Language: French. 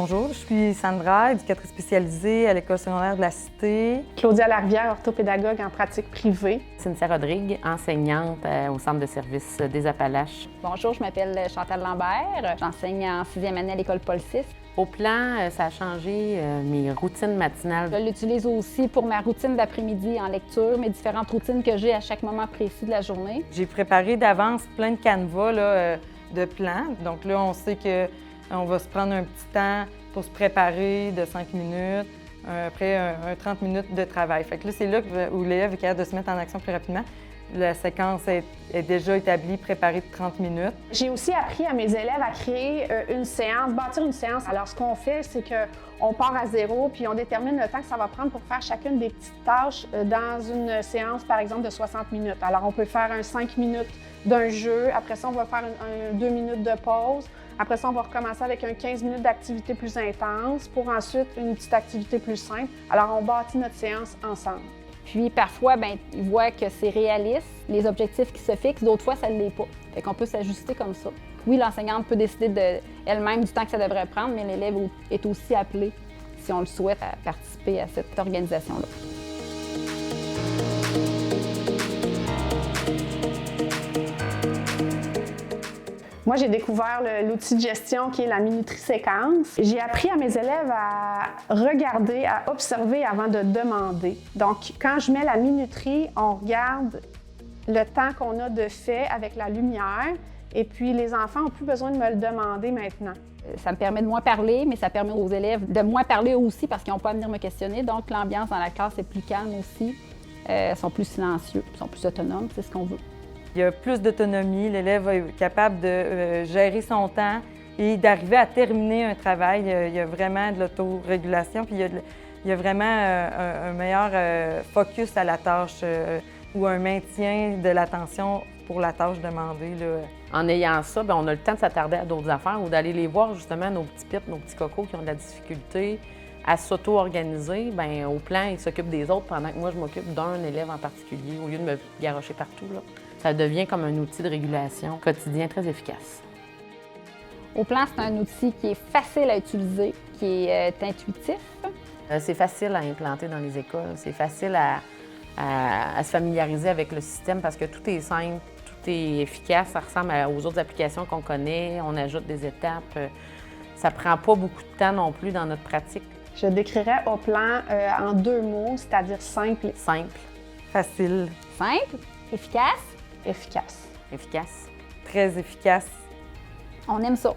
Bonjour, je suis Sandra, éducatrice spécialisée à l'École secondaire de la Cité. Claudia Larivière, orthopédagogue en pratique privée. Cynthia Rodrigue, enseignante au Centre de services des Appalaches. Bonjour, je m'appelle Chantal Lambert. J'enseigne en 6e année à l'École Paul VI. Au plan, ça a changé mes routines matinales. Je l'utilise aussi pour ma routine d'après-midi en lecture, mes différentes routines que j'ai à chaque moment précis de la journée. J'ai préparé d'avance plein de canevas de plans. Donc là, on sait qu'on va se prendre un petit temps pour se préparer de 5 minutes, après un 30 minutes de travail. Fait que là, c'est là où l'élève est capable de se mettre en action plus rapidement. La séquence est déjà établie, préparée de 30 minutes. J'ai aussi appris à mes élèves à créer une séance, bâtir une séance. Alors, ce qu'on fait, c'est qu'on part à zéro, puis on détermine le temps que ça va prendre pour faire chacune des petites tâches dans une séance, par exemple, de 60 minutes. Alors, on peut faire un 5 minutes d'un jeu. Après ça, on va faire un 2 minutes de pause. Après ça, on va recommencer avec un 15 minutes d'activité plus intense pour ensuite une petite activité plus simple. Alors, on bâtit notre séance ensemble. Puis parfois, ils voient que c'est réaliste, les objectifs qui se fixent, d'autres fois, ça ne l'est pas. Fait qu'on peut s'ajuster comme ça. Oui, l'enseignante peut décider elle-même du temps que ça devrait prendre, mais l'élève est aussi appelé, si on le souhaite, à participer à cette organisation-là. Moi, j'ai découvert l'outil de gestion qui est la minuterie séquence. J'ai appris à mes élèves à regarder, à observer avant de demander. Donc, quand je mets la minuterie, on regarde le temps qu'on a de fait avec la lumière et puis les enfants n'ont plus besoin de me le demander maintenant. Ça me permet de moins parler, mais ça permet aux élèves de moins parler aussi parce qu'ils n'ont pas à venir me questionner. Donc, l'ambiance dans la classe est plus calme aussi. Ils sont plus silencieux, ils sont plus autonomes, c'est ce qu'on veut. Il y a plus d'autonomie, l'élève est capable de gérer son temps et d'arriver à terminer un travail. Il y a vraiment de l'autorégulation, puis il y a vraiment un meilleur focus à la tâche ou un maintien de l'attention pour la tâche demandée. Là. En ayant ça, on a le temps de s'attarder à d'autres affaires ou d'aller les voir justement, nos petits pips, nos petits cocos qui ont de la difficulté à s'auto-organiser. Au plan, ils s'occupent des autres pendant que moi, je m'occupe d'un élève en particulier au lieu de me garrocher partout. Là. Ça devient comme un outil de régulation quotidien très efficace. Au plan, c'est un outil qui est facile à utiliser, qui est intuitif. C'est facile à implanter dans les écoles. C'est facile à se familiariser avec le système parce que tout est simple, tout est efficace. Ça ressemble aux autres applications qu'on connaît. On ajoute des étapes. Ça prend pas beaucoup de temps non plus dans notre pratique. Je décrirais au plan en 2 mots, c'est-à-dire simple. Simple. Facile. Simple, efficace. Efficace. Efficace. Très efficace. On aime ça.